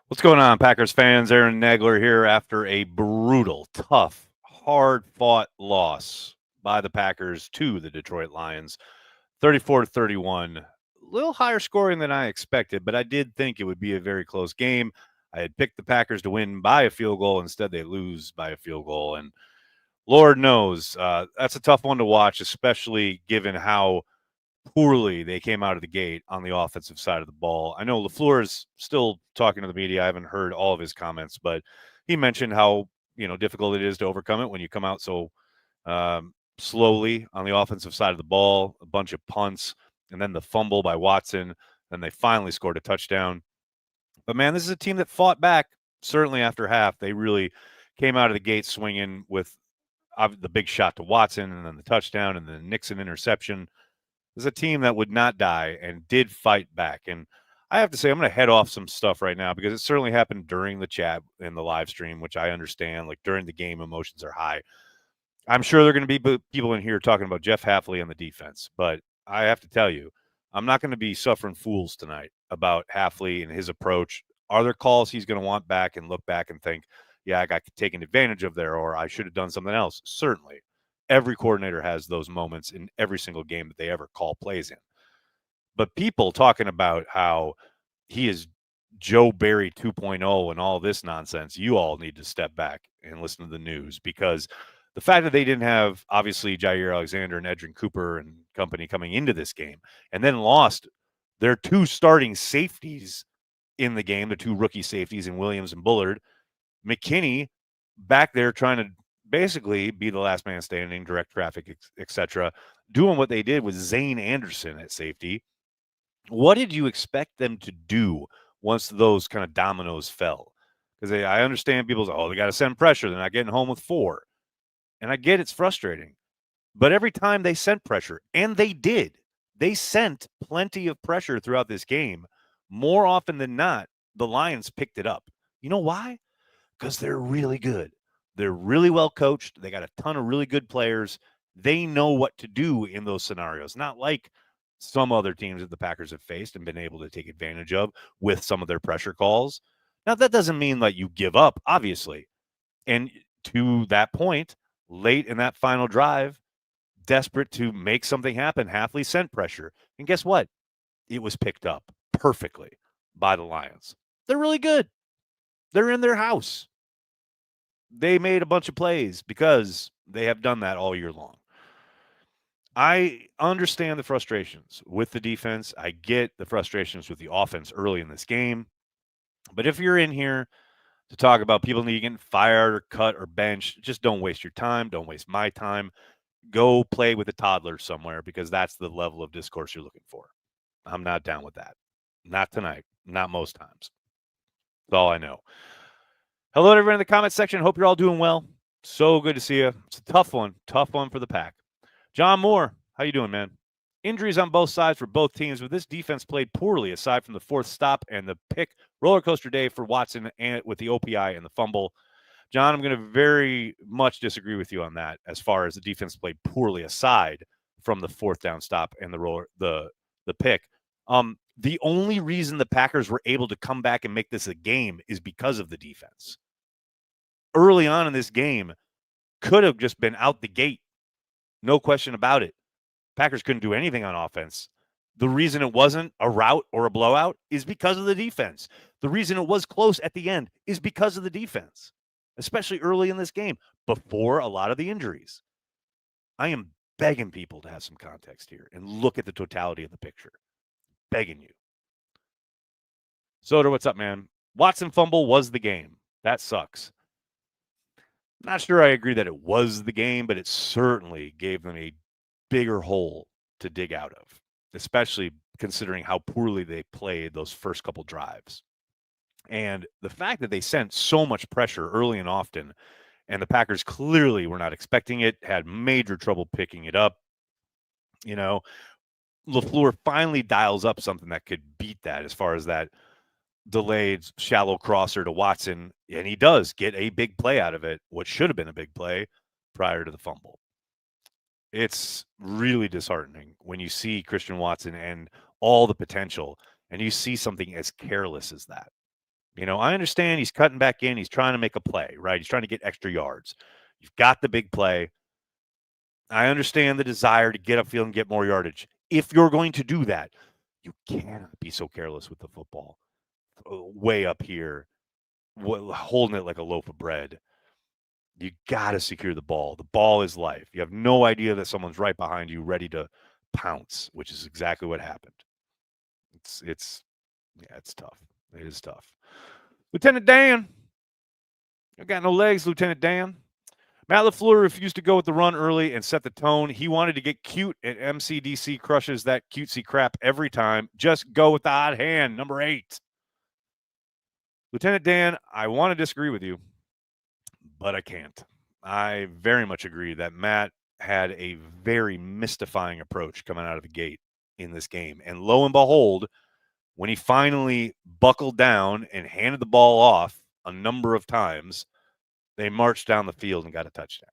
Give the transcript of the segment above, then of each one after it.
What's going on, Packers fans? Aaron Nagler here after a brutal, tough, hard-fought loss by the Packers to the Detroit Lions, 34-31. A little higher scoring than I expected, but I did think it would be a very close game. I had picked the Packers to win by a field goal. Instead, they lose by a field goal, and Lord knows that's a tough one to watch, especially given how poorly they came out of the gate on the offensive side of the ball. I know LaFleur is still talking to the media. I haven't heard all of his comments, but he mentioned how difficult it is to overcome it when you come out so slowly on the offensive side of the ball. A bunch of punts, and then the fumble by Watson. Then they finally scored a touchdown. But man, this is a team that fought back. Certainly after half, they really came out of the gate swinging with the big shot to Watson, and then the touchdown, and the Nixon interception. Is a team that would not die and did fight back. And I have to say, I'm going to head off some stuff right now because it certainly happened during the chat in the live stream, which I understand. Like during the game, emotions are high. I'm sure there are going to be people in here talking about Jeff Hafley and the defense, but I have to tell you, I'm not going to be suffering fools tonight about Hafley and his approach. Are there calls he's going to want back and look back and think, yeah, I got taken advantage of there, or I should have done something else? Certainly. Every coordinator has those moments in every single game that they ever call plays in. But people talking about how he is Joe Barry 2.0 and all this nonsense, you all need to step back and listen to the news, because the fact that they didn't have, obviously, Jair Alexander and Edrin Cooper and company coming into this game and then lost their two starting safeties in the game, the two rookie safeties in Williams and Bullard, McKinney back there trying to basically be the last man standing, direct traffic, etc., doing what they did with Zane Anderson at safety. What did you expect them to do once those kind of dominoes fell? Because I understand people say, oh, they got to send pressure. They're not getting home with 4. And I get it's frustrating. But every time they sent pressure, and they did, they sent plenty of pressure throughout this game. More often than not, the Lions picked it up. You know why? Because they're really good. They're really well coached. They got a ton of really good players. They know what to do in those scenarios, not like some other teams that the Packers have faced and been able to take advantage of with some of their pressure calls. Now, that doesn't mean that you give up, obviously. And to that point, late in that final drive, desperate to make something happen, Hafley sent pressure. And guess what? It was picked up perfectly by the Lions. They're really good. They're in their house. They made a bunch of plays because they have done that all year long. I understand the frustrations with the defense. I get the frustrations with the offense early in this game. But if you're in here to talk about people need getting fired or cut or benched, just don't waste your time. Don't waste my time. Go play with a toddler somewhere, because that's the level of discourse you're looking for. I'm not down with that. Not tonight. Not most times. That's all I know. Hello, everyone in the comment section. Hope you're all doing well. So good to see you. It's a tough one for the Pack. John Moore, how you doing, man? Injuries on both sides for both teams, but this defense played poorly aside from the fourth stop and the pick. Roller coaster day for Watson and with the OPI and the fumble. John, I'm going to very much disagree with you on that as far as the defense played poorly aside from the fourth down stop and the pick. The only reason the Packers were able to come back and make this a game is because of the defense. Early on in this game, could have just been out the gate. No question about it. Packers couldn't do anything on offense. The reason it wasn't a rout or a blowout is because of the defense. The reason it was close at the end is because of the defense, especially early in this game, before a lot of the injuries. I am begging people to have some context here and look at the totality of the picture. Begging you. Soder, what's up, man? Watson fumble was the game. That sucks. Not sure I agree that it was the game, but it certainly gave them a bigger hole to dig out of, especially considering how poorly they played those first couple drives. And the fact that they sent so much pressure early and often, and the Packers clearly were not expecting it, had major trouble picking it up. You know, LaFleur finally dials up something that could beat that as far as that delayed shallow crosser to Watson, and he does get a big play out of it, what should have been a big play prior to the fumble. It's really disheartening when you see Christian Watson and all the potential, and you see something as careless as that. I understand he's cutting back in. He's trying to make a play, right? He's trying to get extra yards. You've got the big play. I understand the desire to get upfield and get more yardage. If you're going to do that, you cannot be so careless with the football. Way up here, holding it like a loaf of bread. You got to secure the ball. The ball is life. You have no idea that someone's right behind you ready to pounce, which is exactly what happened. It's tough. It is tough. Lieutenant Dan. You got no legs, Lieutenant Dan. Matt LaFleur refused to go with the run early and set the tone. He wanted to get cute, and MCDC crushes that cutesy crap every time. Just go with the hot hand, number 8. Lieutenant Dan, I want to disagree with you, but I can't. I very much agree that Matt had a very mystifying approach coming out of the gate in this game. And lo and behold, when he finally buckled down and handed the ball off a number of times, they marched down the field and got a touchdown.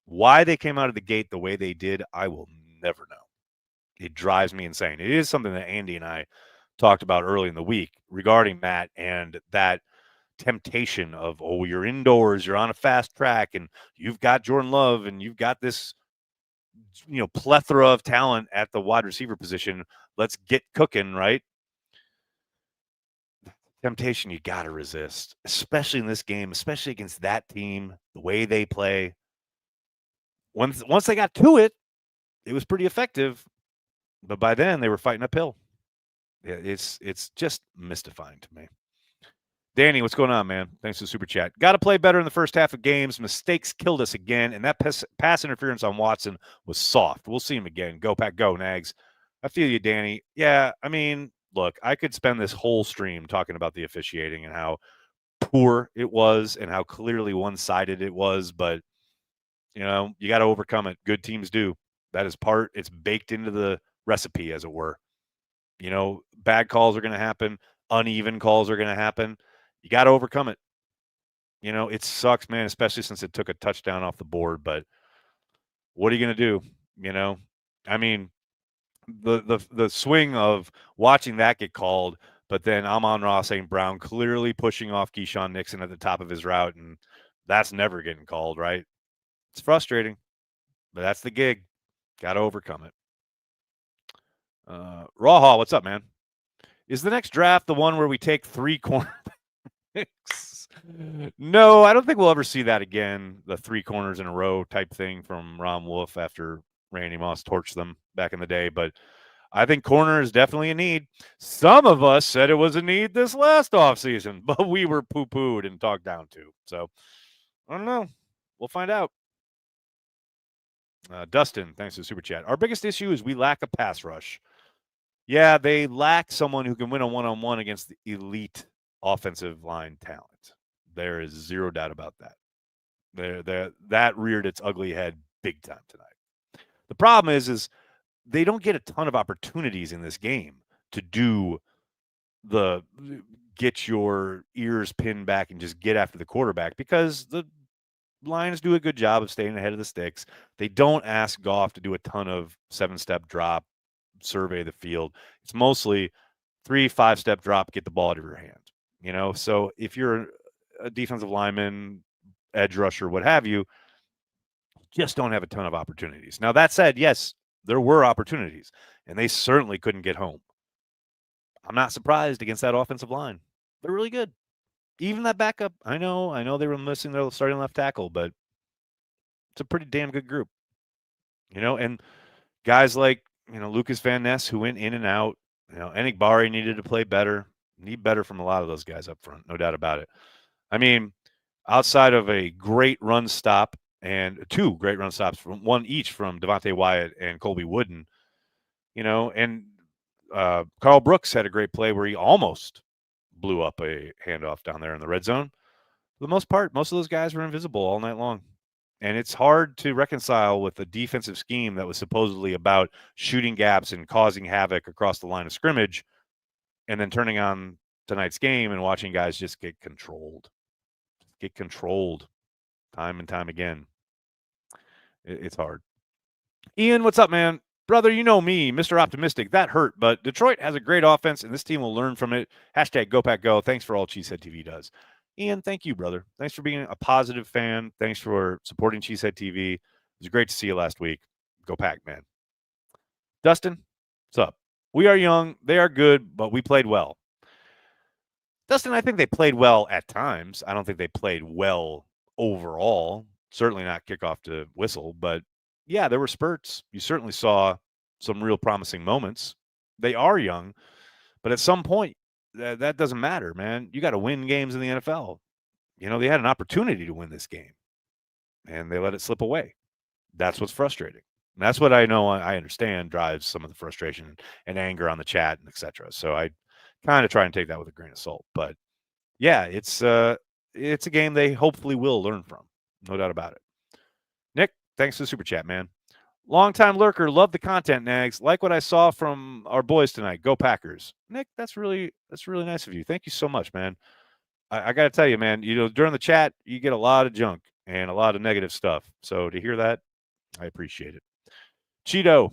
Why they came out of the gate the way they did, I will never know. It drives me insane. It is something that Andy and I talked about early in the week regarding Matt and that temptation of, oh, you're indoors, you're on a fast track, and you've got Jordan Love, and you've got this, plethora of talent at the wide receiver position. Let's get cooking, right? Temptation you got to resist, especially in this game, especially against that team, the way they play. Once they got to it, it was pretty effective, but by then they were fighting uphill. It's just mystifying to me. Danny, what's going on, man? Thanks for the super chat. Got to play better in the first half of games. Mistakes killed us again, and that pass interference on Watson was soft. We'll see him again. Go, Pack, go, Nags. I feel you, Danny. Yeah, I mean, look, I could spend this whole stream talking about the officiating and how poor it was and how clearly one-sided it was, but, you got to overcome it. Good teams do. That is it's baked into the recipe, as it were. Bad calls are going to happen. Uneven calls are going to happen. You got to overcome it. It sucks, man, especially since it took a touchdown off the board. But what are you going to do? I mean, the swing of watching that get called, but then Amon-Ra St. Brown clearly pushing off Keisean Nixon at the top of his route, and that's never getting called, right? It's frustrating, but that's the gig. Got to overcome it. Raw, what's up, man? Is the next draft the one where we take 3 cornerbacks? No, I don't think we'll ever see that again. The 3 corners in a row type thing from Ron Wolf after Randy Moss torched them back in the day. But I think corner is definitely a need. Some of us said it was a need this last offseason, but we were poo-pooed and talked down to. So I don't know. We'll find out. Dustin, thanks for the super chat. Our biggest issue is we lack a pass rush. Yeah, they lack someone who can win a one-on-one against the elite offensive line talent. There is zero doubt about that. That reared its ugly head big time tonight. The problem is they don't get a ton of opportunities in this game to do the get your ears pinned back and just get after the quarterback because the Lions do a good job of staying ahead of the sticks. They don't ask Goff to do a ton of 7-step drop, survey the field. It's mostly 3-5-step drop, get the ball out of your hand. So if you're a defensive lineman, edge rusher, what have you, just don't have a ton of opportunities. Now, that said, yes, there were opportunities, and they certainly couldn't get home. I'm not surprised against that offensive line. They're really good. Even that backup, I know they were missing their starting left tackle, but it's a pretty damn good group. And guys like, Lucas Van Ness, who went in and out, Enigbari needed to play better. Need better from a lot of those guys up front, no doubt about it. I mean, outside of a great run stop and 2 great run stops, from one each from Devontae Wyatt and Colby Wooden, and Carl Brooks had a great play where he almost blew up a handoff down there in the red zone. For the most part, most of those guys were invisible all night long. And it's hard to reconcile with a defensive scheme that was supposedly about shooting gaps and causing havoc across the line of scrimmage, and then turning on tonight's game and watching guys just get controlled time and time again. It's hard. Ian, what's up, man? Brother, you know me, Mr. Optimistic. That hurt, but Detroit has a great offense, and this team will learn from it. Hashtag Go Pack Go. Thanks for all Cheesehead TV does. Ian, thank you, brother. Thanks for being a positive fan. Thanks for supporting Cheesehead TV. It was great to see you last week. Go Pack, man. Dustin, what's up? We are young. They are good, but we played well. Dustin, I think they played well at times. I don't think they played well overall. Certainly not kickoff to whistle, but yeah, there were spurts. You certainly saw some real promising moments. They are young, but at some point, that doesn't matter, man. You got to win games in the NFL. They had an opportunity to win this game, and they let it slip away. That's what's frustrating. And that's what I know, I understand drives some of the frustration and anger on the chat and et cetera. So I kind of try and take that with a grain of salt. But yeah, it's a game they hopefully will learn from. No doubt about it. Nick, thanks for the super chat, man. Longtime lurker, love the content, Nags. Like what I saw from our boys tonight. Go Packers. Nick, that's really nice of you. Thank you so much, man. I got to tell you, man, during the chat, you get a lot of junk and a lot of negative stuff. So to hear that, I appreciate it. Cheeto,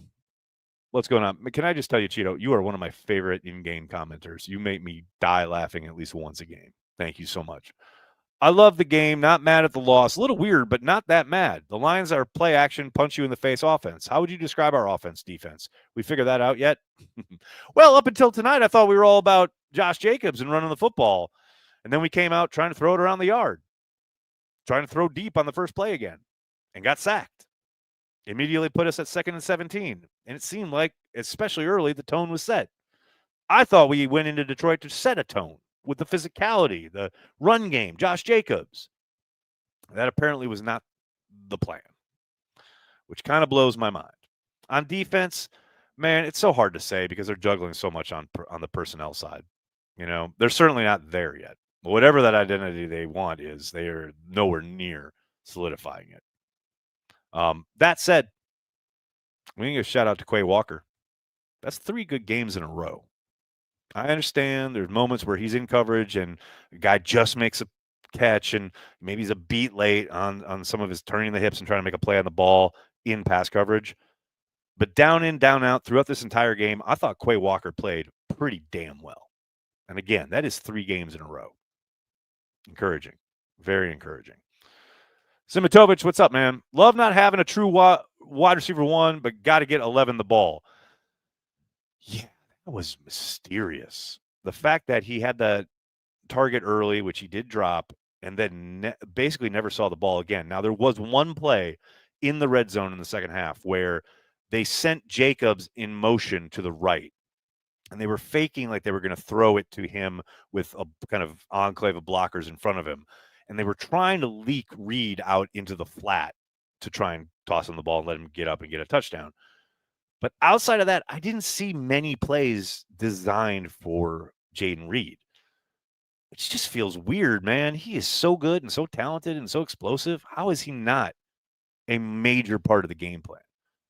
what's going on? Can I just tell you, Cheeto, you are one of my favorite in-game commenters. You make me die laughing at least once a game. Thank you so much. I love the game, not mad at the loss. A little weird, but not that mad. The Lions are play action, punch you in the face offense. How would you describe our offense defense? We figured that out yet? Well, up until tonight, I thought we were all about Josh Jacobs and running the football. And then we came out trying to throw it around the yard, trying to throw deep on the first play again, and got sacked. Immediately put us at 2nd and 17. And it seemed like, especially early, the tone was set. I thought we went into Detroit to set a tone with the physicality, the run game, Josh Jacobs. That apparently was not the plan, which kind of blows my mind. On defense, man, it's so hard to say because they're juggling so much on the personnel side. They're certainly not there yet. But whatever that identity they want is, they are nowhere near solidifying it. That said, we can give a shout out to Quay Walker. That's 3 good games in a row. I understand there's moments where he's in coverage and the guy just makes a catch and maybe he's a beat late on some of his turning the hips and trying to make a play on the ball in pass coverage. But down in, down out throughout this entire game, I thought Quay Walker played pretty damn well. And again, that is 3 games in a row. Encouraging. Very encouraging. Simitovich, what's up, man? Love not having a true wide receiver 1, but got to get 11 the ball. Yeah, that was mysterious. The fact that he had the target early, which he did drop, and then basically never saw the ball again. Now, there was one play in the red zone in the second half where they sent Jacobs in motion to the right, and they were faking like they were going to throw it to him with a kind of enclave of blockers in front of him. And they were trying to leak Reed out into the flat to try and toss him the ball and let him get up and get a touchdown. But outside of that, I didn't see many plays designed for Jaden Reed. It just feels weird, man. He is so good and so talented and so explosive. How is he not a major part of the game plan?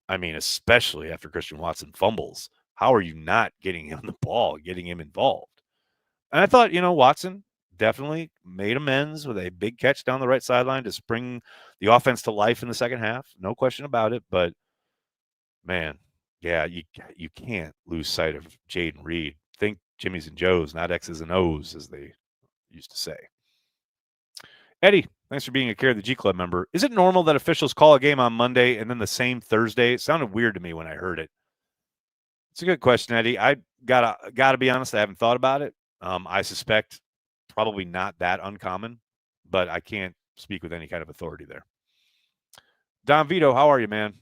I mean, especially after Christian Watson fumbles. How are you not getting him the ball, getting him involved? And I thought, Watson definitely made amends with a big catch down the right sideline to spring the offense to life in the second half. No question about it. But, man, yeah, you can't lose sight of Jaden Reed. Think Jimmy's and Joe's, not X's and O's, as they used to say. Eddie, thanks for being a Care of the G Club member. Is it normal that officials call a game on Monday and then the same Thursday? It sounded weird to me when I heard it. It's a good question, Eddie. I gotta be honest, I haven't thought about it. I suspect probably not that uncommon, but I can't speak with any kind of authority there. Don Vito, how are you, man?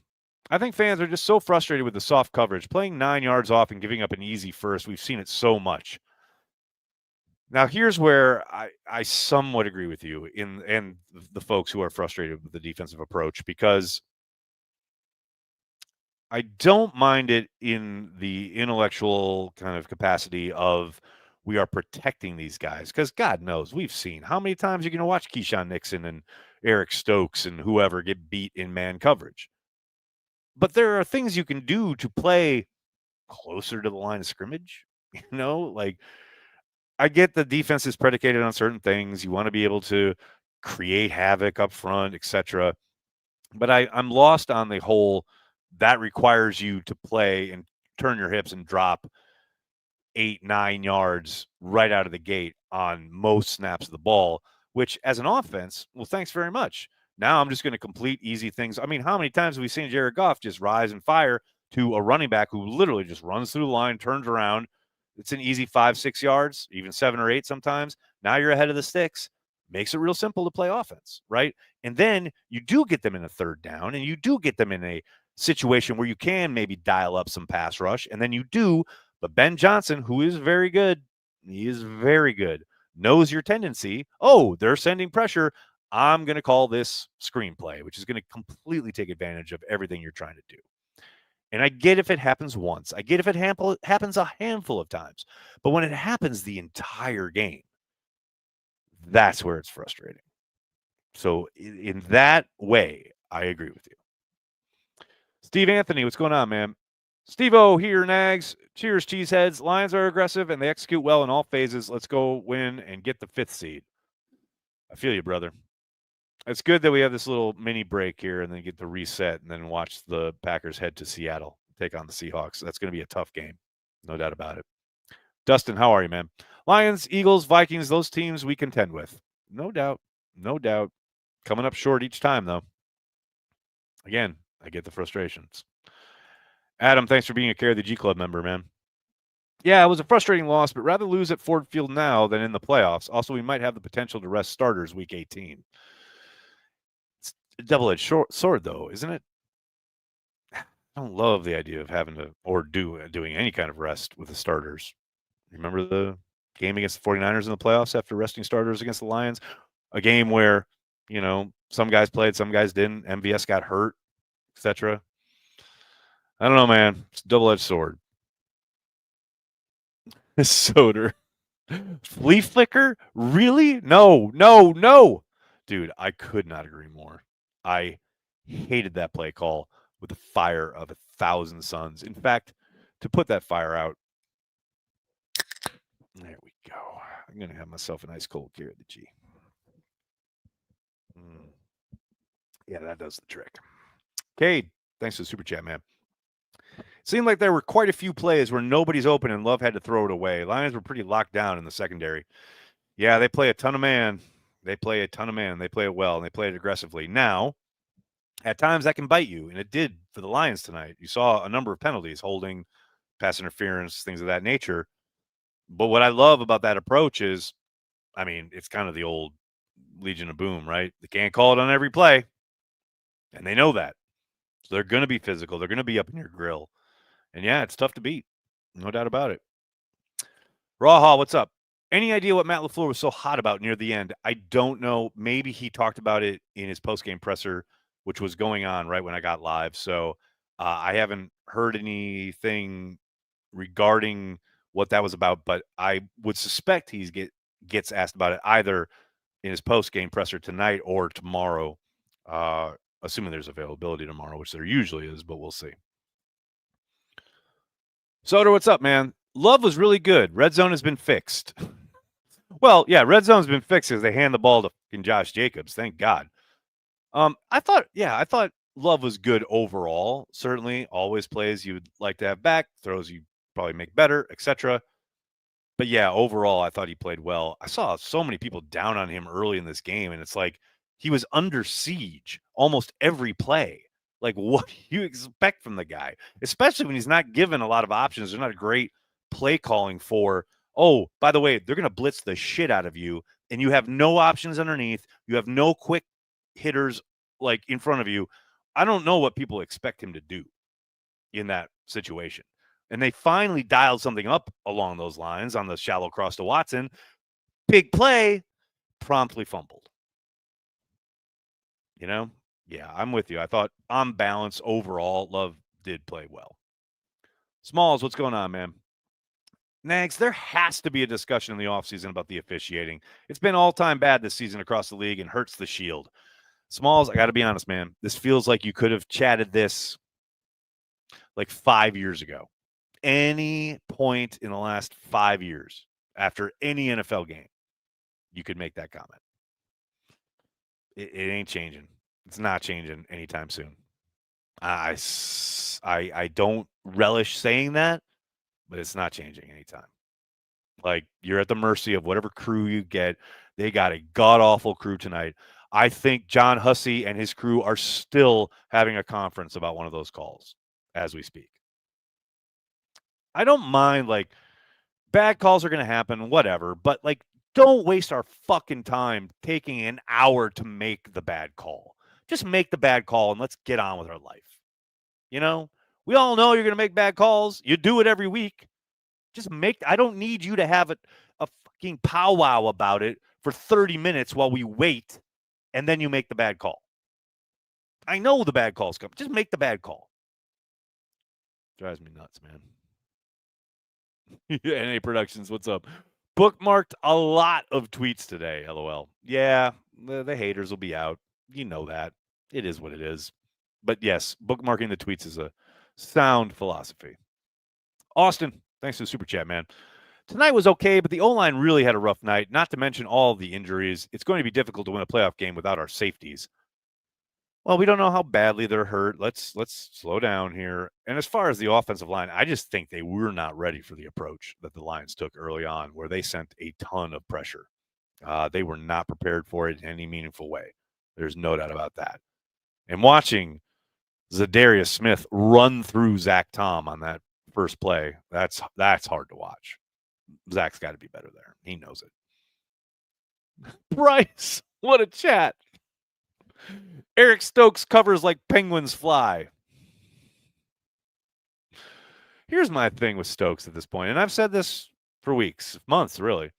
I think fans are just so frustrated with the soft coverage. Playing 9 yards off and giving up an easy first, we've seen it so much. Now, here's where I somewhat agree with you and the folks who are frustrated with the defensive approach, because I don't mind it in the intellectual kind of capacity of we are protecting these guys, because God knows we've seen how many times you're going to watch Keisean Nixon and Eric Stokes and whoever get beat in man coverage. But there are things you can do to play closer to the line of scrimmage. Like, I get the defense is predicated on certain things. You want to be able to create havoc up front, etc. But I'm lost on the whole that requires you to play and turn your hips and drop 8-9 yards right out of the gate on most snaps of the ball, which as an offense, well, thanks very much. Now I'm just going to complete easy things. I mean, how many times have we seen Jared Goff just rise and fire to a running back who literally just runs through the line, turns around? It's an easy 5-6 yards, even 7 or 8 sometimes. Now you're ahead of the sticks. Makes it real simple to play offense, right? And then you do get them in a third down, and you do get them in a situation where you can maybe dial up some pass rush, and then you do. But Ben Johnson, who is very good, he is very good, knows your tendency. Oh, they're sending pressure. I'm going to call this screenplay, which is going to completely take advantage of everything you're trying to do. And I get if it happens once. I get if it happens a handful of times. But when it happens the entire game, that's where it's frustrating. So in that way, I agree with you. Steve Anthony, what's going on, man? Steve-O here, Nags. Cheers, Cheeseheads. Lions are aggressive, and they execute well in all phases. Let's go win and get the 5th seed. I feel you, brother. It's good that we have this little mini break here and then get to reset and then watch the Packers head to Seattle, take on the Seahawks. That's going to be a tough game. No doubt about it. Dustin, how are you, man? Lions, Eagles, Vikings, those teams we contend with. No doubt. No doubt. Coming up short each time, though. Again, I get the frustrations. Adam, thanks for being a Care of the G Club member, man. Yeah, it was a frustrating loss, but rather lose at Ford Field now than in the playoffs. Also, we might have the potential to rest starters week 18. It's a double-edged sword, though, isn't it? I don't love the idea of having to or doing any kind of rest with the starters. Remember the game against the 49ers in the playoffs after resting starters against the Lions? A game where, some guys played, some guys didn't. MVS got hurt, etc. I don't know, man. It's a double-edged sword. Soder. Flea flicker? Really? No. Dude, I could not agree more. I hated that play call with the fire of 1,000 suns. In fact, to put that fire out, there we go. I'm going to have myself a nice cold Care of the G. Yeah, that does the trick. Cade, thanks for the super chat, man. Seemed like there were quite a few plays where nobody's open and Love had to throw it away. Lions were pretty locked down in the secondary. Yeah, they play a ton of man. They play it well, and they play it aggressively. Now, at times that can bite you, and it did for the Lions tonight. You saw a number of penalties, holding, pass interference, things of that nature. But what I love about that approach is, it's kind of the old Legion of Boom, right? They can't call it on every play, and they know that. So they're going to be physical. They're going to be up in your grill. And yeah, it's tough to beat. No doubt about it. Raha, what's up? Any idea what Matt LaFleur was so hot about near the end? I don't know. Maybe he talked about it in his post-game presser, which was going on right when I got live. So I haven't heard anything regarding what that was about, but I would suspect he gets asked about it either in his post-game presser tonight or tomorrow, assuming there's availability tomorrow, which there usually is, but we'll see. Soder, what's up, man? Love was really good. Red zone has been fixed. Well, yeah, red zone's been fixed as they hand the ball to Josh Jacobs. Thank God. I thought Love was good overall. Certainly, always plays you'd like to have back, throws you probably make better, etc. But yeah, overall, I thought he played well. I saw so many people down on him early in this game, and it's like he was under siege almost every play. Like, what do you expect from the guy? Especially when he's not given a lot of options. There's not a great play calling for, oh, by the way, they're going to blitz the shit out of you, and you have no options underneath. You have no quick hitters, like, in front of you. I don't know what people expect him to do in that situation. And they finally dialed something up along those lines on the shallow cross to Watson. Big play, promptly fumbled. Yeah, I'm with you. I thought on balance overall, Love did play well. Smalls, what's going on, man? Nags, there has to be a discussion in the offseason about the officiating. It's been all-time bad this season across the league and hurts the Shield. Smalls, I got to be honest, man. This feels like you could have chatted this like 5 years ago. Any point in the last 5 years after any NFL game, you could make that comment. It ain't changing. It's not changing anytime soon. I don't relish saying that, but it's not changing anytime. Like, you're at the mercy of whatever crew you get. They got a god-awful crew tonight. I think John Hussey and his crew are still having a conference about one of those calls as we speak. I don't mind, like, bad calls are going to happen, whatever, but, like, don't waste our fucking time taking an hour to make the bad call. Just make the bad call and let's get on with our life. You know, we all know you're going to make bad calls. You do it every week. Just I don't need you to have a fucking powwow about it for 30 minutes while we wait and then you make the bad call. I know the bad calls come. Just make the bad call. Drives me nuts, man. NA Productions, what's up? Bookmarked a lot of tweets today, LOL. Yeah, the haters will be out. You know that. It is what it is. But yes, bookmarking the tweets is a sound philosophy. Austin, thanks for the super chat, man. Tonight was okay, but the O-line really had a rough night, not to mention all of the injuries. It's going to be difficult to win a playoff game without our safeties. Well, we don't know how badly they're hurt. Let's slow down here. And as far as the offensive line, I just think they were not ready for the approach that the Lions took early on, where they sent a ton of pressure. They were not prepared for it in any meaningful way. There's no doubt about that. And watching Zadarius Smith run through Zach Tom on that first play, that's hard to watch. Zach's got to be better there. He knows it. Bryce, what a chat. Eric Stokes covers like penguins fly. Here's my thing with Stokes at this point, and I've said this for weeks, months, really.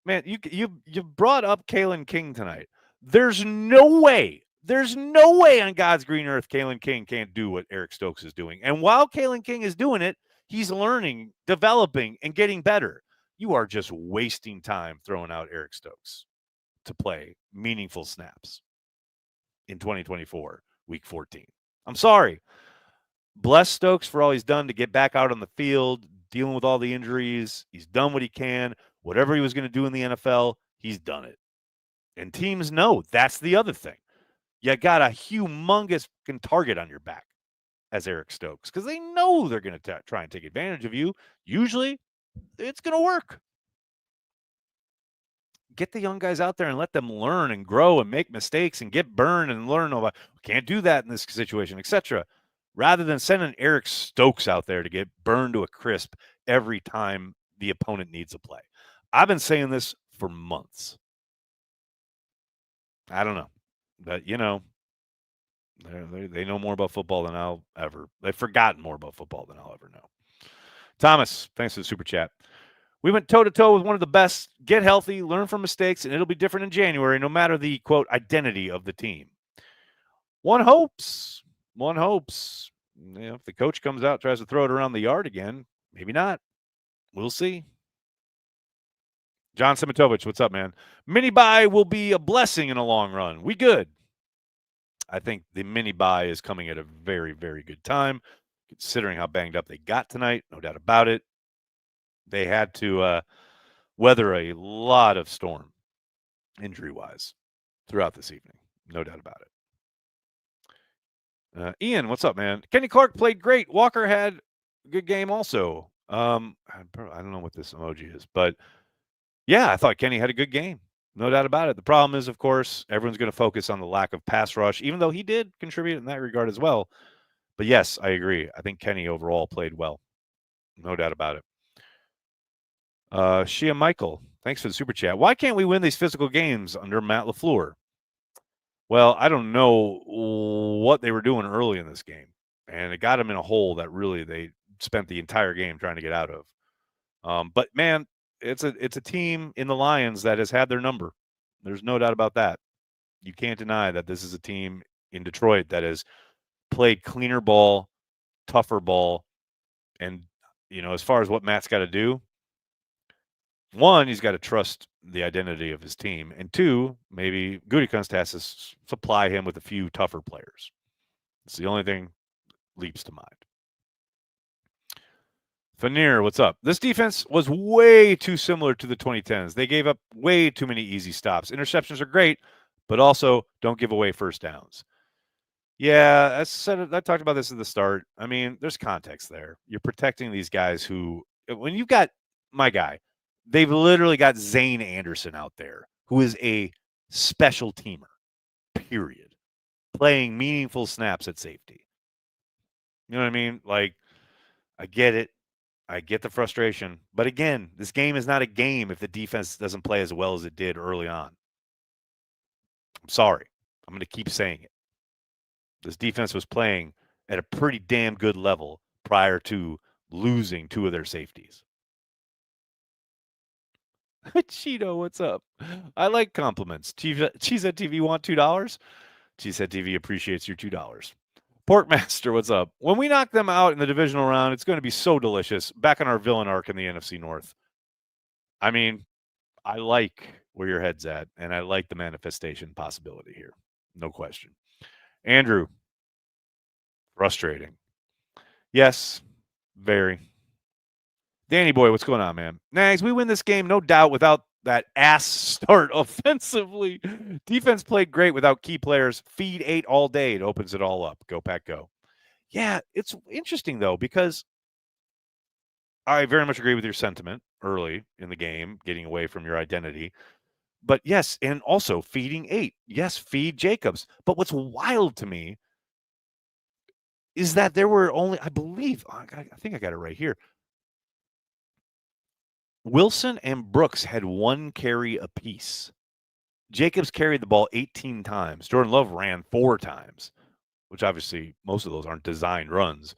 Man, you brought up Keisean King tonight. There's no way on God's green earth Keisean King can't do what Eric Stokes is doing. And while Keisean King is doing it, he's learning, developing, and getting better. You are just wasting time throwing out Eric Stokes to play meaningful snaps in 2024, week 14. I'm sorry. Bless Stokes for all he's done to get back out on the field, dealing with all the injuries. He's done what he can. Whatever he was going to do in the NFL, he's done it. And teams know that's the other thing. You got a humongous target on your back as Eric Stokes because they know they're going to try and take advantage of you. Usually, it's going to work. Get the young guys out there and let them learn and grow and make mistakes and get burned and learn about can't do that in this situation, etc. Rather than sending Eric Stokes out there to get burned to a crisp every time the opponent needs a play. I've been saying this for months. I don't know. But, you know, they know more about football than I'll ever. They've forgotten more about football than I'll ever know. Thomas, thanks for the super chat. We went toe-to-toe with one of the best. Get healthy, learn from mistakes, and it'll be different in January, no matter the, quote, identity of the team. One hopes. You know, if the coach comes out, tries to throw it around the yard again, maybe not. We'll see. John Simitovich, what's up, man? Mini bye will be a blessing in a long run. We good. I think the mini bye is coming at a very, very good time, considering how banged up they got tonight. No doubt about it. They had to weather a lot of storm injury-wise throughout this evening. No doubt about it. Ian, what's up, man? Kenny Clark played great. Walker had a good game also. I don't know what this emoji is, but yeah, I thought Kenny had a good game. No doubt about it. The problem is, of course, everyone's going to focus on the lack of pass rush, even though he did contribute in that regard as well. But yes, I agree. I think Kenny overall played well. No doubt about it. Shia Michael, thanks for the super chat. Why can't we win these physical games under Matt LaFleur? Well, I don't know what they were doing early in this game, and it got them in a hole that really they spent the entire game trying to get out of. But man, it's a team in the Lions that has had their number. There's no doubt about that. You can't deny that this is a team in Detroit that has played cleaner ball, tougher ball, and you know, as far as what Matt's got to do, one, he's got to trust the identity of his team, and two, maybe Gutekunst has to supply him with a few tougher players. It's the only thing leaps to mind. Fanir, what's up? This defense was way too similar to the 2010s. They gave up way too many easy stops. Interceptions are great, but also don't give away first downs. Yeah, I talked about this at the start. I mean, there's context there. You're protecting these guys who, when you've got my guy, they've literally got Zane Anderson out there, who is a special teamer, period, playing meaningful snaps at safety. You know what I mean? Like, I get it. I get the frustration. But again, this game is not a game if the defense doesn't play as well as it did early on. I'm sorry. I'm going to keep saying it. This defense was playing at a pretty damn good level prior to losing two of their safeties. Cheeto, what's up? I like compliments. Cheesehead TV want $2? Cheesehead TV appreciates your $2. Porkmaster, what's up? When we knock them out in the divisional round, it's going to be so delicious. Back on our villain arc in the NFC North. I mean, I like where your head's at, and I like the manifestation possibility here. No question. Andrew, frustrating. Yes, very. Danny boy, what's going on, man? Nags, we win this game, no doubt, without that ass start offensively. Defense played great without key players. Feed 8 all day. It opens it all up. Go, Pack, go. Yeah, it's interesting, though, because I very much agree with your sentiment early in the game, getting away from your identity. But yes, and also feeding 8. Yes, feed Jacobs. But what's wild to me is that there were only, I believe, I think I got it right here. Wilson and Brooks had 1 carry apiece. Jacobs carried the ball 18 times. Jordan Love ran 4 times, which obviously most of those aren't designed runs.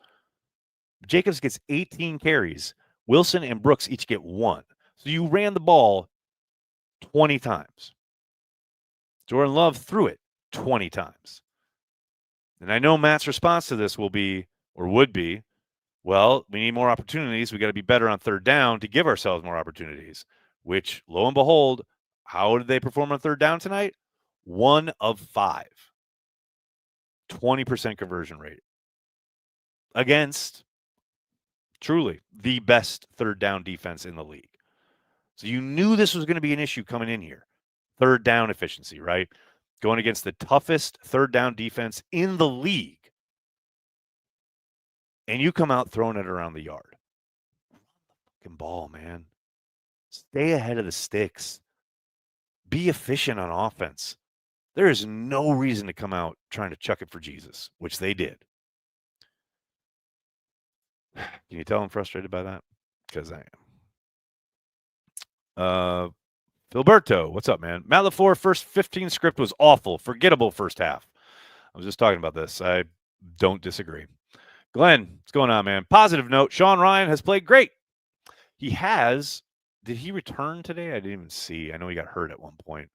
Jacobs gets 18 carries. Wilson and Brooks each get 1. So you ran the ball 20 times. Jordan Love threw it 20 times. And I know Matt's response to this will be, or would be, well, we need more opportunities. We got to be better on third down to give ourselves more opportunities, which, lo and behold, how did they perform on third down tonight? 1 of 5. 20% conversion rate against truly the best third down defense in the league. So you knew this was going to be an issue coming in here. Third down efficiency, right? Going against the toughest third down defense in the league. And you come out throwing it around the yard. Fucking ball, man. Stay ahead of the sticks. Be efficient on offense. There is no reason to come out trying to chuck it for Jesus, which they did. Can you tell I'm frustrated by that? Because I am. Filberto, what's up, man? Matt LaFleur first 15 script was awful. Forgettable first half. I was just talking about this. I don't disagree. Glenn, what's going on, man? Positive note, Sean Ryan has played great. He has. Did he return today? I didn't even see. I know he got hurt at one point.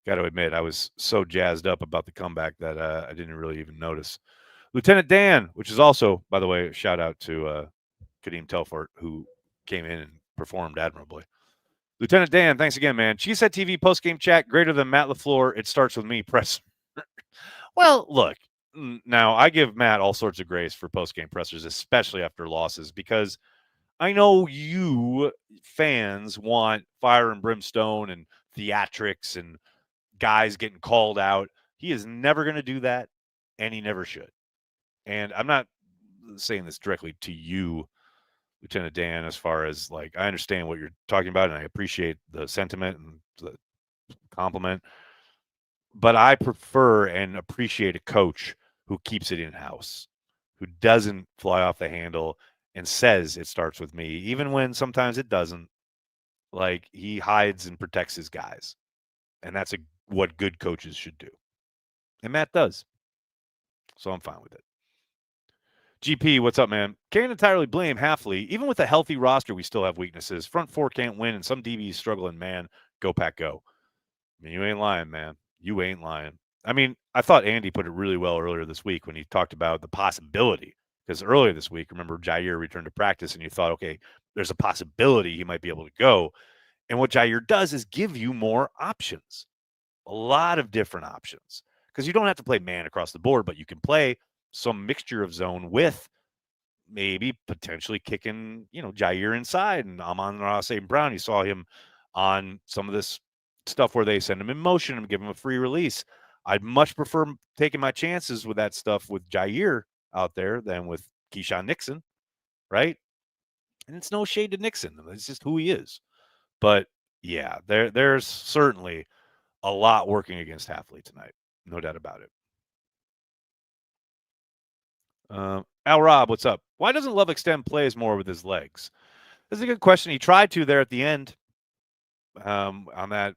Got to admit, I was so jazzed up about the comeback that I didn't really even notice. Lieutenant Dan, which is also, by the way, a shout out to Kadeem Telfort, who came in and performed admirably. Lieutenant Dan, thanks again, man. Cheesehead TV post-game chat greater than Matt LaFleur. It starts with me. Press. Well, look, now I give Matt all sorts of grace for post-game pressers, especially after losses, because I know you fans want fire and brimstone and theatrics and guys getting called out. He is never going to do that, and he never should. And I'm not saying this directly to you, Lieutenant Dan, as far as like, I understand what you're talking about, and I appreciate the sentiment and the compliment. But I prefer and appreciate a coach who keeps it in-house, who doesn't fly off the handle and says it starts with me, even when sometimes it doesn't. Like, he hides and protects his guys. And that's what good coaches should do. And Matt does. So I'm fine with it. GP, what's up, man? Can't entirely blame Hafley. Even with a healthy roster, we still have weaknesses. Front four can't win, and some DBs struggling, man. Go, Pack, go. I mean, you ain't lying, man. You ain't lying. I mean, I thought Andy put it really well earlier this week when he talked about the possibility. Because earlier this week, remember, Jair returned to practice, and you thought, okay, there's a possibility he might be able to go. And what Jair does is give you more options, a lot of different options. Because you don't have to play man across the board, but you can play some mixture of zone with maybe potentially kicking, Jair inside and Amon-Ra St. Brown. You saw him on some of this stuff where they send him in motion and give him a free release. I'd much prefer taking my chances with that stuff with Jair out there than with Keisean Nixon, right? And it's no shade to Nixon. It's just who he is. But yeah, there's certainly a lot working against Hafley tonight. No doubt about it. Al Rob, what's up? Why doesn't Love extend plays more with his legs? That's a good question. He tried to there at the end on that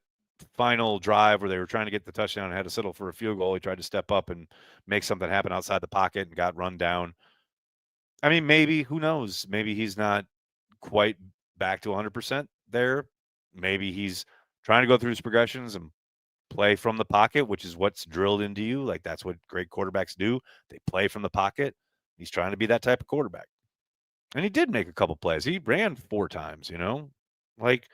final drive where they were trying to get the touchdown and had to settle for a field goal. He tried to step up and make something happen outside the pocket and got run down. I mean, maybe, who knows? Maybe he's not quite back to 100% there. Maybe he's trying to go through his progressions and play from the pocket, which is what's drilled into you. Like, that's what great quarterbacks do. They play from the pocket. He's trying to be that type of quarterback. And he did make a couple plays. He ran 4 times, Like,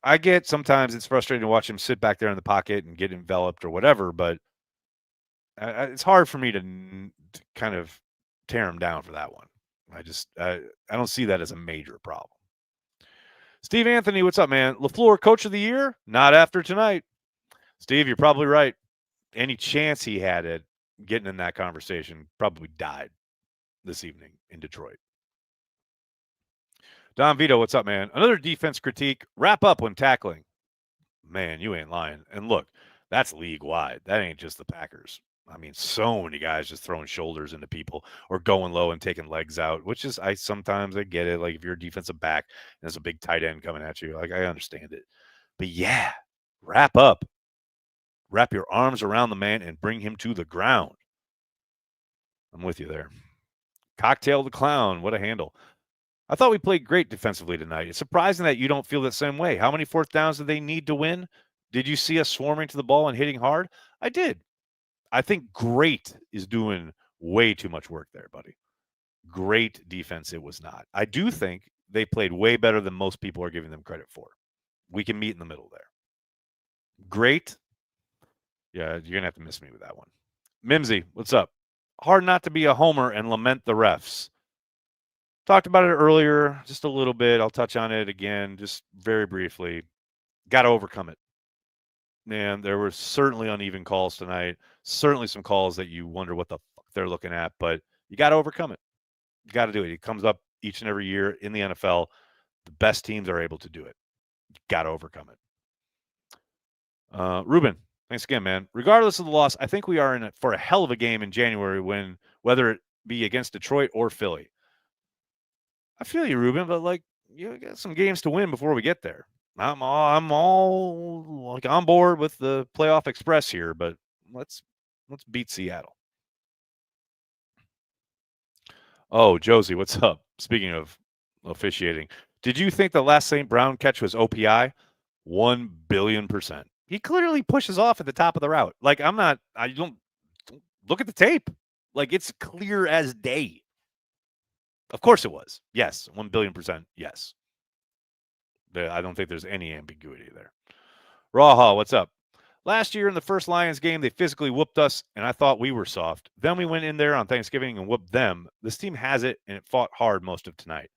I get sometimes it's frustrating to watch him sit back there in the pocket and get enveloped or whatever, but it's hard for me to kind of tear him down for that one. I don't see that as a major problem. Steve Anthony, what's up, man? LaFleur, coach of the year? Not after tonight. Steve, you're probably right. Any chance he had at getting in that conversation probably died this evening in Detroit. Don Vito, what's up, man? Another defense critique. Wrap up when tackling. Man, you ain't lying. And look, that's league wide. That ain't just the Packers. I mean, so many guys just throwing shoulders into people or going low and taking legs out, which is, sometimes I get it. Like, if you're a defensive back and there's a big tight end coming at you, like, I understand it. But yeah, wrap up. Wrap your arms around the man and bring him to the ground. I'm with you there. Cocktail the Clown. What a handle. I thought we played great defensively tonight. It's surprising that you don't feel the same way. How many fourth downs do they need to win? Did you see us swarming to the ball and hitting hard? I did. I think great is doing way too much work there, buddy. Great defense it was not. I do think they played way better than most people are giving them credit for. We can meet in the middle there. Great. Yeah, you're going to have to miss me with that one. Mimsy, what's up? Hard not to be a homer and lament the refs. Talked about it earlier, just a little bit. I'll touch on it again, just very briefly. Got to overcome it. Man, there were certainly uneven calls tonight. Certainly some calls that you wonder what the fuck they're looking at, but you got to overcome it. You got to do it. It comes up each and every year in the NFL. The best teams are able to do it. You got to overcome it. Ruben, thanks again, man. Regardless of the loss, I think we are in for a hell of a game in January whether it be against Detroit or Philly. I feel you, Ruben, but like, you got some games to win before we get there. I'm all like on board with the playoff express here, but let's beat Seattle. Oh, Josie, what's up? Speaking of officiating, did you think the last St. Brown catch was OPI? 1,000,000,000%. He clearly pushes off at the top of the route. Like, I don't look at the tape. Like, it's clear as day. Of course it was. Yes, 1,000,000,000%. Yes. I don't think there's any ambiguity there. Raha, what's up? Last year in the first Lions game, they physically whooped us, and I thought we were soft. Then we went in there on Thanksgiving and whooped them. This team has it, and it fought hard most of tonight.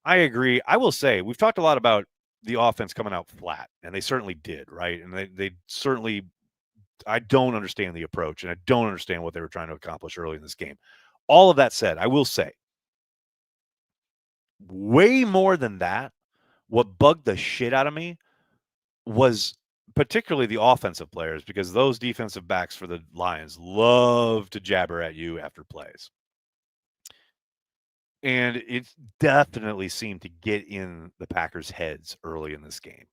I agree. I will say, we've talked a lot about the offense coming out flat, and they certainly did, right? And they certainly, I don't understand the approach, and I don't understand what they were trying to accomplish early in this game. All of that said, I will say, way more than that, what bugged the shit out of me was particularly the offensive players, because those defensive backs for the Lions love to jabber at you after plays. And it definitely seemed to get in the Packers' heads early in this game.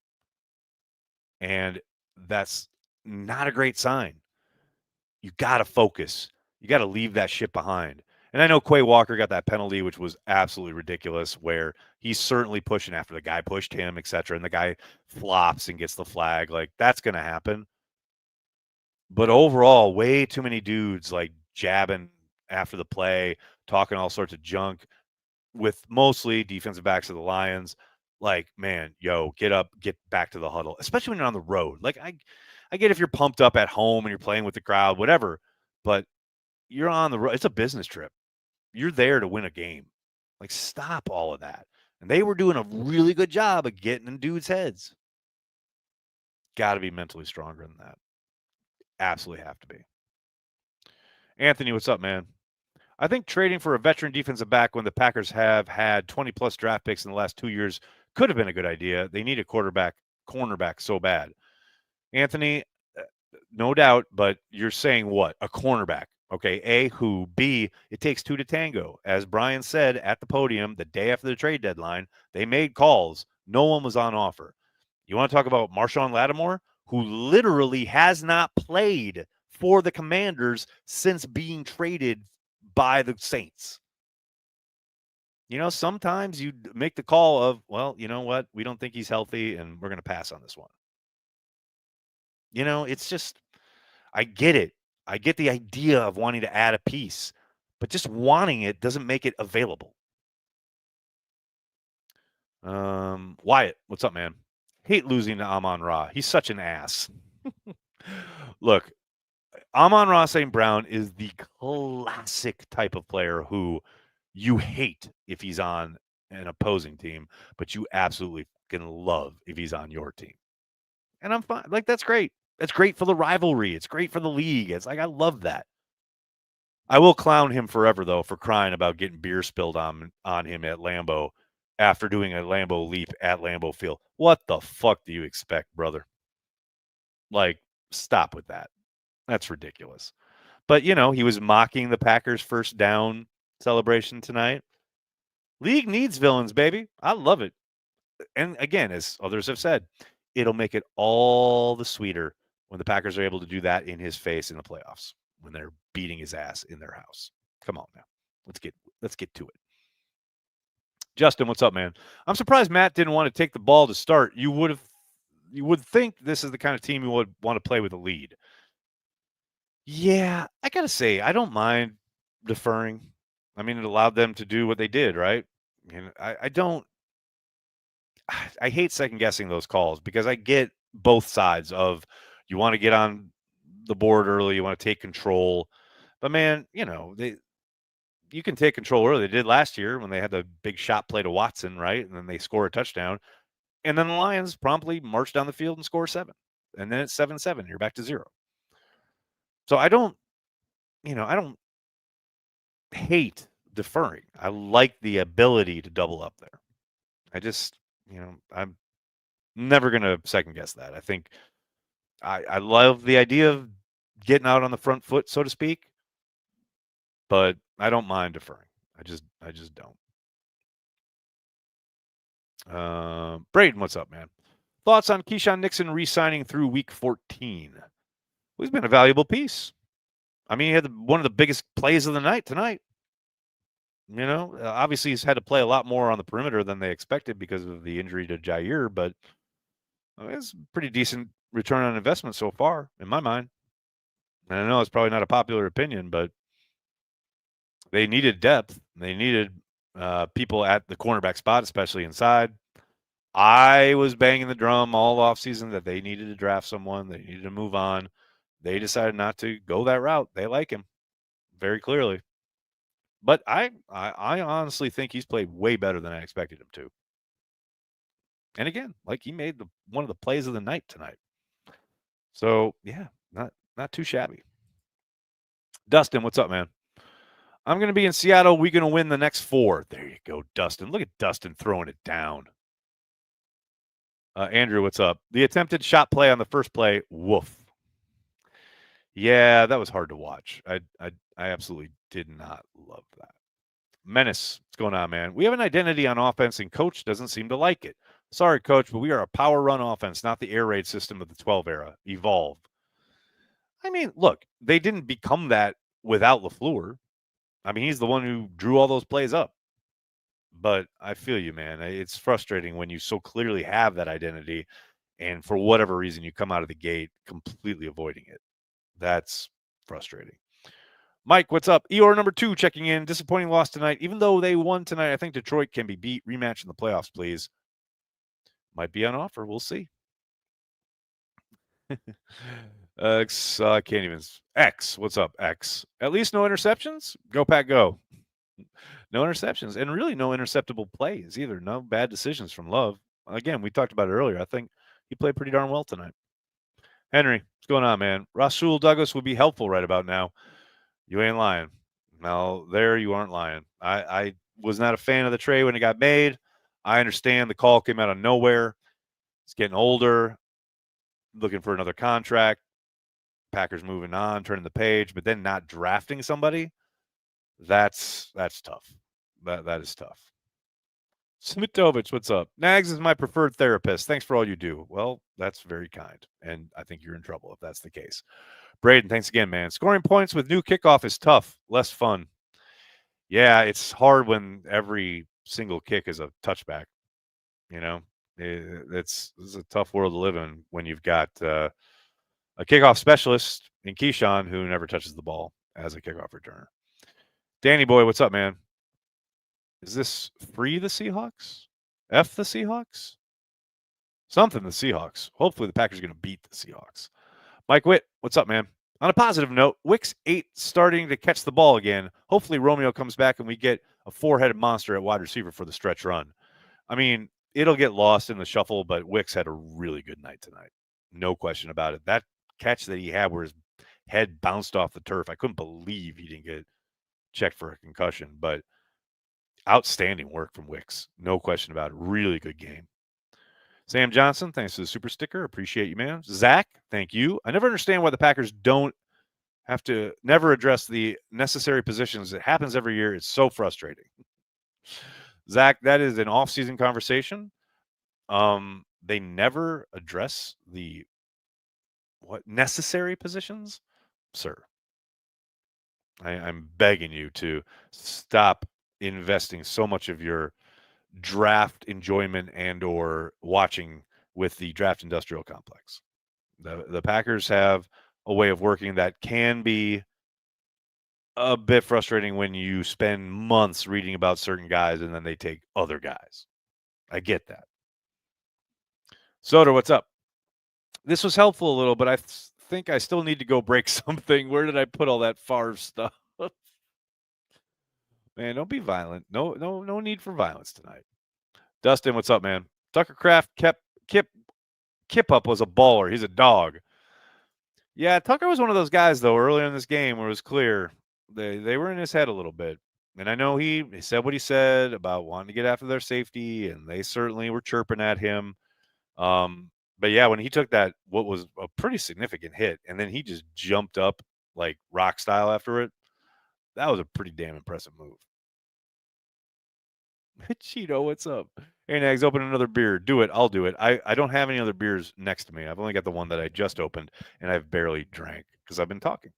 And that's not a great sign. You got to focus. You got to leave that shit behind. And I know Quay Walker got that penalty, which was absolutely ridiculous, where he's certainly pushing after the guy pushed him, etc. And the guy flops and gets the flag. Like, that's going to happen. But overall, way too many dudes like jabbing after the play, talking all sorts of junk with mostly defensive backs of the Lions. Like, man, get up, get back to the huddle, especially when you're on the road. Like, I get if you're pumped up at home and you're playing with the crowd, whatever, but you're on the road. It's a business trip. You're there to win a game. Like, stop all of that. And they were doing a really good job of getting in dudes' heads. Got to be mentally stronger than that. Absolutely have to be. Anthony, what's up, man? I think trading for a veteran defensive back when the Packers have had 20-plus draft picks in the last 2 years could have been a good idea. They need a cornerback so bad. Anthony, no doubt, but you're saying what? A cornerback. Okay, A, who? B, it takes two to tango. As Brian said at the podium the day after the trade deadline, they made calls. No one was on offer. You want to talk about Marshawn Lattimore, who literally has not played for the Commanders since being traded by the Saints. Sometimes you make the call of, well, you know what? We don't think he's healthy and we're going to pass on this one. It's just, I get it. I get the idea of wanting to add a piece, but just wanting it doesn't make it available. Wyatt, what's up, man? Hate losing to Amon-Ra. He's such an ass. Look, Amon-Ra St. Brown is the classic type of player who you hate if he's on an opposing team, but you absolutely fucking love if he's on your team. And I'm fine. Like, that's great. That's great for the rivalry. It's great for the league. It's like, I love that. I will clown him forever, though, for crying about getting beer spilled on him at Lambeau after doing a Lambeau leap at Lambeau Field. What the fuck do you expect, brother? Like, stop with that. That's ridiculous. But, he was mocking the Packers' first down celebration tonight. League needs villains, baby. I love it. And again, as others have said, it'll make it all the sweeter when the Packers are able to do that in his face in the playoffs, when they're beating his ass in their house. Come on now. Let's get to it. Justin, what's up, man? I'm surprised Matt didn't want to take the ball to start. You would think this is the kind of team you would want to play with a lead. Yeah, I gotta say, I don't mind deferring. I mean, it allowed them to do what they did, right? I don't. I hate second guessing those calls because I get both sides of you want to get on the board early, you want to take control, but man, you can take control early. They did last year when they had the big shot play to Watson, right? And then they score a touchdown, and then the Lions promptly march down the field and score 7, and then it's 7-7. You're back to 0. So I don't hate deferring. I like the ability to double up there. I just, I'm never going to second guess that. I think I love the idea of getting out on the front foot, so to speak, but I don't mind deferring. I just don't. Braden, what's up, man? Thoughts on Keisean Nixon re-signing through week 14? Well, he's been a valuable piece. I mean, he had one of the biggest plays of the night tonight. Obviously he's had to play a lot more on the perimeter than they expected because of the injury to Jair, but it's a pretty decent return on investment so far, in my mind. And I know it's probably not a popular opinion, but they needed depth. They needed people at the cornerback spot, especially inside. I was banging the drum all offseason that they needed to draft someone. They needed to move on. They decided not to go that route. They like him very clearly. But I honestly think he's played way better than I expected him to. And again, like, he made one of the plays of the night tonight. So, yeah, not too shabby. Dustin, what's up, man? I'm going to be in Seattle. We're going to win the next 4. There you go, Dustin. Look at Dustin throwing it down. Andrew, what's up? The attempted shot play on the first play, woof. Yeah, that was hard to watch. I absolutely did not love that. Menace, what's going on, man? We have an identity on offense, and coach doesn't seem to like it. Sorry, coach, but we are a power run offense, not the air raid system of the 12 era. Evolve. I mean, look, they didn't become that without LaFleur. I mean, he's the one who drew all those plays up. But I feel you, man. It's frustrating when you so clearly have that identity, and for whatever reason, you come out of the gate completely avoiding it. That's frustrating. Mike, what's up? Eeyore number 2 checking in. Disappointing loss tonight. Even though they won tonight, I think Detroit can be beat. Rematch in the playoffs, please. Might be on offer. We'll see. X, can't even. X, what's up, X? At least no interceptions? Go, Pack, go. No interceptions, and really no interceptable plays either. No bad decisions from Love. Again, we talked about it earlier. I think he played pretty darn well tonight. Henry, what's going on, man? Rasul Douglas would be helpful right about now. You ain't lying. No, there you aren't lying. I was not a fan of the trade when it got made. I understand the call came out of nowhere. He's getting older, looking for another contract. Packers moving on, turning the page, but then not drafting somebody. That's tough. That is tough. Smitovich, what's up? Nags is my preferred therapist. Thanks for all you do. Well, that's very kind, and I think you're in trouble if that's the case. Braden, thanks again, man. Scoring points with new kickoff is tough, less fun. Yeah, it's hard when every single kick is a touchback. You know, it's a tough world to live in when you've got a kickoff specialist in Keisean who never touches the ball as a kickoff returner. Danny boy, what's up, man? Is this free the Seahawks? F the Seahawks? Something the Seahawks. Hopefully the Packers are going to beat the Seahawks. Mike Witt, what's up, man? On a positive note, Wicks 8 starting to catch the ball again. Hopefully Romeo comes back and we get a four-headed monster at wide receiver for the stretch run. I mean, it'll get lost in the shuffle, but Wicks had a really good night tonight. No question about it. That catch that he had where his head bounced off the turf, I couldn't believe he didn't get checked for a concussion, but outstanding work from Wicks. No question about it. Really good game. Sam Johnson, thanks for the super sticker. Appreciate you, man. Zach, thank you. I never understand why the Packers don't have to never address the necessary positions. It happens every year. It's so frustrating. Zach, that is an off-season conversation. They never address the necessary positions, sir. I'm begging you to stop investing so much of your draft enjoyment and or watching with the draft industrial complex. The Packers have a way of working that can be a bit frustrating when you spend months reading about certain guys and then they take other guys. I get that. Soda, what's up? This was helpful a little, but I think I still need to go break something. Where did I put all that Favre stuff? Man, don't be violent. No need for violence tonight. Dustin, what's up, man? Tucker Kraft Kip up was a baller. He's a dog. Yeah, Tucker was one of those guys though earlier in this game where it was clear they were in his head a little bit. And I know he said what he said about wanting to get after their safety, and they certainly were chirping at him. But yeah, when he took that what was a pretty significant hit, and then he just jumped up like rock style after it, that was a pretty damn impressive move. Cheeto, what's up? Hey, Nags, open another beer. Do it. I'll do it. I don't have any other beers next to me. I've only got the one that I just opened, and I've barely drank because I've been talking.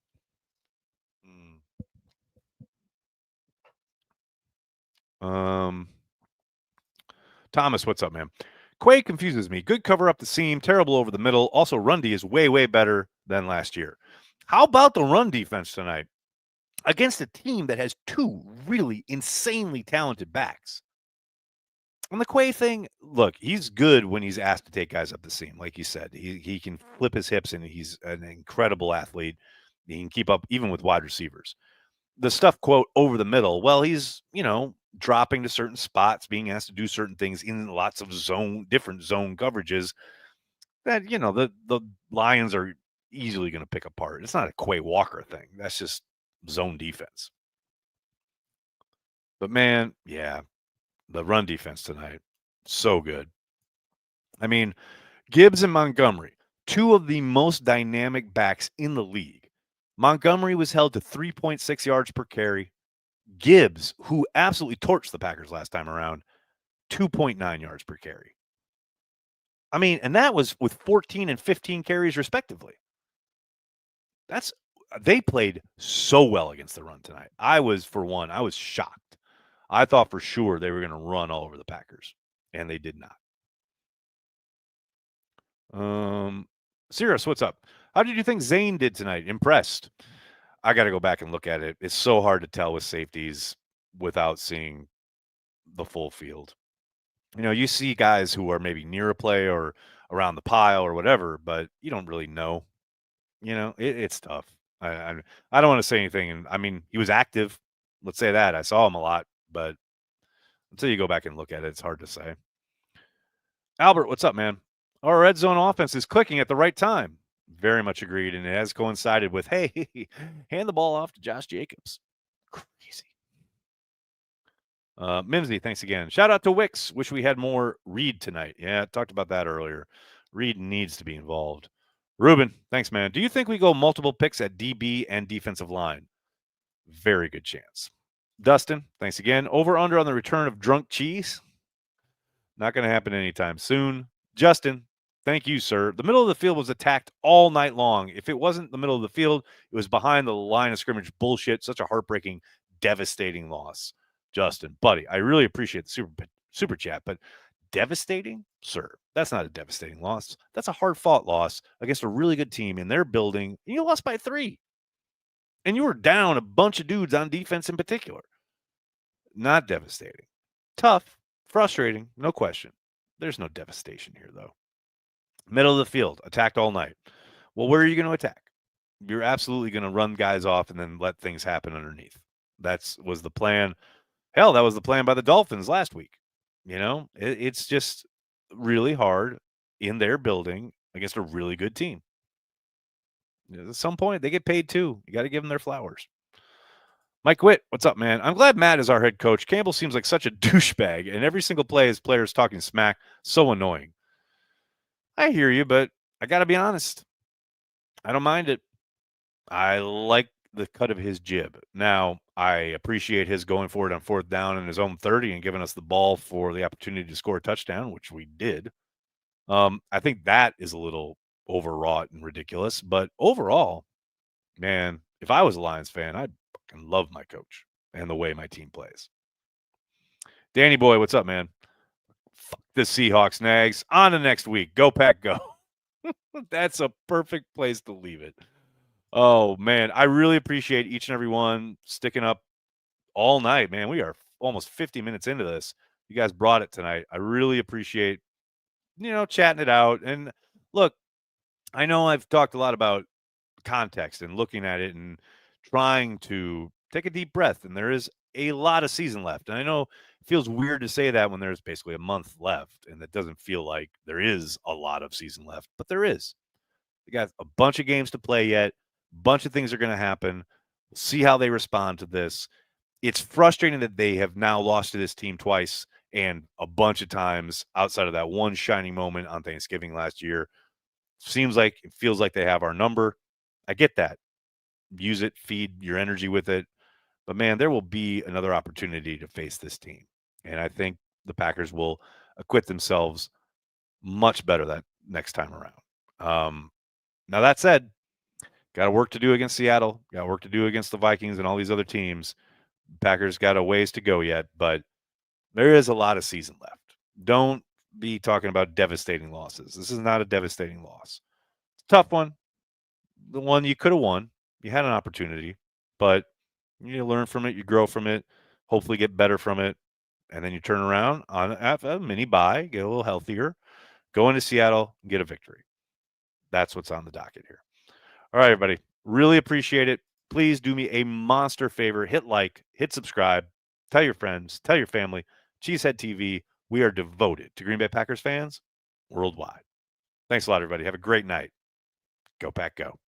Thomas, what's up, man? Quay confuses me. Good cover up the seam, terrible over the middle. Also, run D is way, way better than last year. How about the run defense tonight against a team that has two really insanely talented backs? On the Quay thing, look, he's good when he's asked to take guys up the seam. Like you said, he can flip his hips and he's an incredible athlete. He can keep up even with wide receivers. The stuff, quote, over the middle, well, he's, dropping to certain spots, being asked to do certain things in lots of different zone coverages that, the Lions are easily going to pick apart. It's not a Quay Walker thing. That's just zone defense. But man, yeah, the run defense tonight, so good. I mean, Gibbs and Montgomery, two of the most dynamic backs in the league. Montgomery was held to 3.6 yards per carry. Gibbs, who absolutely torched the Packers last time around, 2.9 yards per carry. I mean, and that was with 14 and 15 carries respectively. They played so well against the run tonight. I was shocked. I thought for sure they were going to run all over the Packers, and they did not. Sirius, what's up? How did you think Zane did tonight? Impressed. I got to go back and look at it. It's so hard to tell with safeties without seeing the full field. You see guys who are maybe near a play or around the pile or whatever, but you don't really know. It's tough. I don't want to say anything. And I mean, he was active. Let's say that. I saw him a lot, but until you go back and look at it, it's hard to say. Albert, what's up, man? Our red zone offense is clicking at the right time. Very much agreed. And it has coincided with, hey, hand the ball off to Josh Jacobs. Crazy. Mimsy, thanks again. Shout out to Wicks. Wish we had more Reed tonight. Yeah, talked about that earlier. Reed needs to be involved. Ruben, thanks, man. Do you think we go multiple picks at DB and defensive line? Very good chance. Dustin, thanks again. Over under on the return of drunk cheese? Not going to happen anytime soon. Justin, thank you, sir. The middle of the field was attacked all night long. If it wasn't the middle of the field, it was behind the line of scrimmage bullshit. Such a heartbreaking, devastating loss. Justin, buddy, I really appreciate the super chat, but devastating, sir, that's not a devastating loss. That's a hard-fought loss against a really good team in their building. And you lost by 3. And you were down a bunch of dudes on defense in particular. Not devastating. Tough, frustrating, no question. There's no devastation here, though. Middle of the field, attacked all night. Well, where are you going to attack? You're absolutely going to run guys off and then let things happen underneath. That was the plan. Hell, that was the plan by the Dolphins last week. You know, it's just really hard in their building against a really good team. At some point, they get paid too. You got to give them their flowers. Mike Witt, what's up, man? I'm glad Matt is our head coach. Campbell seems like such a douchebag, and every single play his players talking smack. So annoying. I hear you, but I got to be honest. I don't mind it. I like the cut of his jib. Now, I appreciate his going for it on 4th down in his own 30 and giving us the ball for the opportunity to score a touchdown, which we did. I think that is a little overwrought and ridiculous, but overall, man, if I was a Lions fan, I'd fucking love my coach and the way my team plays. Danny boy, what's up, man? Fuck the Seahawks, Nags. On to next week. Go Pack, go. That's a perfect place to leave it. Oh, man. I really appreciate each and every one sticking up all night, man. We are almost 50 minutes into this. You guys brought it tonight. I really appreciate, chatting it out. And look, I know I've talked a lot about context and looking at it and trying to take a deep breath. And there is a lot of season left. And I know it feels weird to say that when there's basically a month left and it doesn't feel like there is a lot of season left, but there is. We got a bunch of games to play yet. A bunch of things are going to happen. We'll see how they respond to this. It's frustrating that they have now lost to this team twice and a bunch of times outside of that one shining moment on Thanksgiving last year. It feels like they have our number. I get that. Use it, feed your energy with it. But man, there will be another opportunity to face this team. And I think the Packers will acquit themselves much better that next time around. Now that said, got work to do against Seattle, got work to do against the Vikings and all these other teams. Packers got a ways to go yet, but there is a lot of season left. Don't be talking about devastating losses. This is not a devastating loss. It's a tough one. The one you could have won. You had an opportunity, but you learn from it, you grow from it, hopefully get better from it, and then you turn around on a mini bye, get a little healthier, go into Seattle, and get a victory. That's what's on the docket here. All right, everybody. Really appreciate it. Please do me a monster favor. Hit like, hit subscribe, tell your friends, tell your family. Cheesehead TV, we are devoted to Green Bay Packers fans worldwide. Thanks a lot, everybody. Have a great night. Go Pack, go.